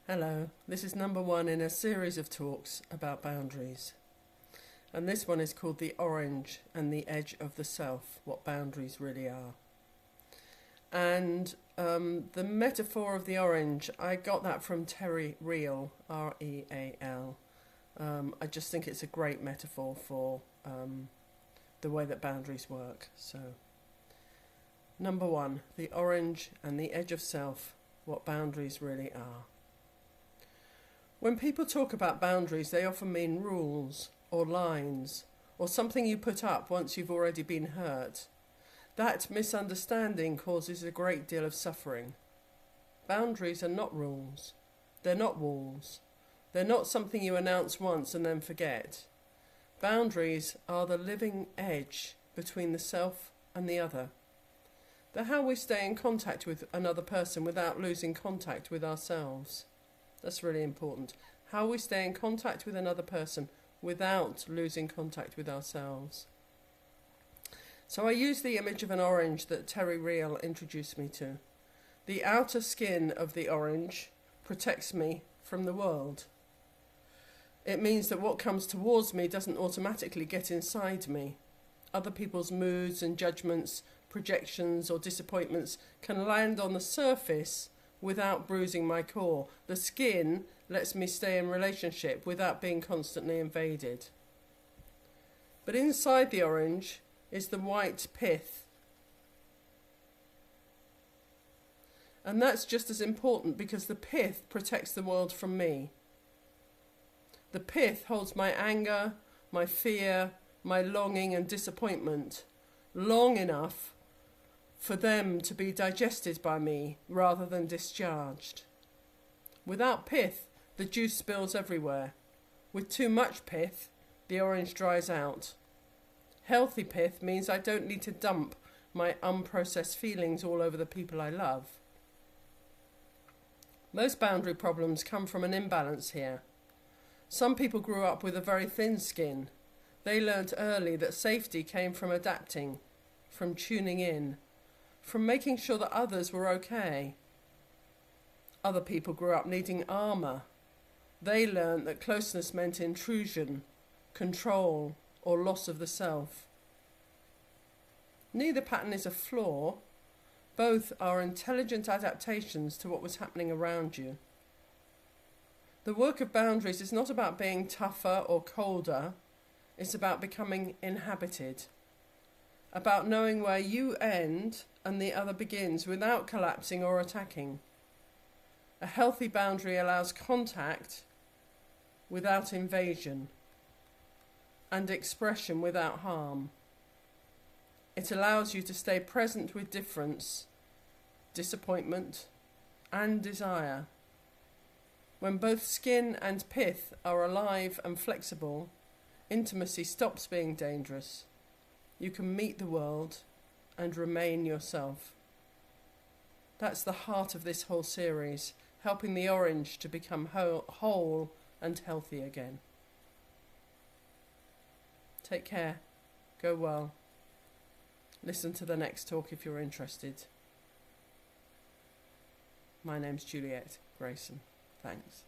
Hello, this is number one in a series of talks about boundaries. And this one is called The Orange and the Edge of the Self, what boundaries really are. And the metaphor of the orange, I got that from Terry Real, R-E-A-L. I just think it's a great metaphor for the way that boundaries work. So, number one, the orange and the edge of self, what boundaries really are. When people talk about boundaries, they often mean rules or lines or something you put up once you've already been hurt. That misunderstanding causes a great deal of suffering. Boundaries are not rules. They're not walls. They're not something you announce once and then forget. Boundaries are the living edge between the self and the other. They're how we stay in contact with another person without losing contact with ourselves. That's really important. How we stay in contact with another person without losing contact with ourselves. So I use the image of an orange that Terry Real introduced me to. The outer skin of the orange protects me from the world. It means that what comes towards me doesn't automatically get inside me. Other people's moods and judgments, projections or disappointments can land on the surface without bruising my core. The skin lets me stay in relationship without being constantly invaded. But inside the orange is the white pith. And that's just as important because the pith protects the world from me. The pith holds my anger, my fear, my longing and disappointment long enough for them to be digested by me rather than discharged. Without pith, the juice spills everywhere. With too much pith, the orange dries out. Healthy pith means I don't need to dump my unprocessed feelings all over the people I love. Most boundary problems come from an imbalance here. Some people grew up with a very thin skin. They learnt early that safety came from adapting, from tuning in, from making sure that others were okay. Other people grew up needing armour. They learnt that closeness meant intrusion, control, or loss of the self. Neither pattern is a flaw. Both are intelligent adaptations to what was happening around you. The work of boundaries is not about being tougher or colder. It's about becoming inhabited. About knowing where you end and the other begins without collapsing or attacking. A healthy boundary allows contact without invasion and expression without harm. It allows you to stay present with difference, disappointment, and desire. When both skin and pith are alive and flexible, intimacy stops being dangerous. You can meet the world and remain yourself. That's the heart of this whole series, helping the orange to become whole and healthy again. Take care. Go well. Listen to the next talk if you're interested. My name's Juliet Grayson. Thanks.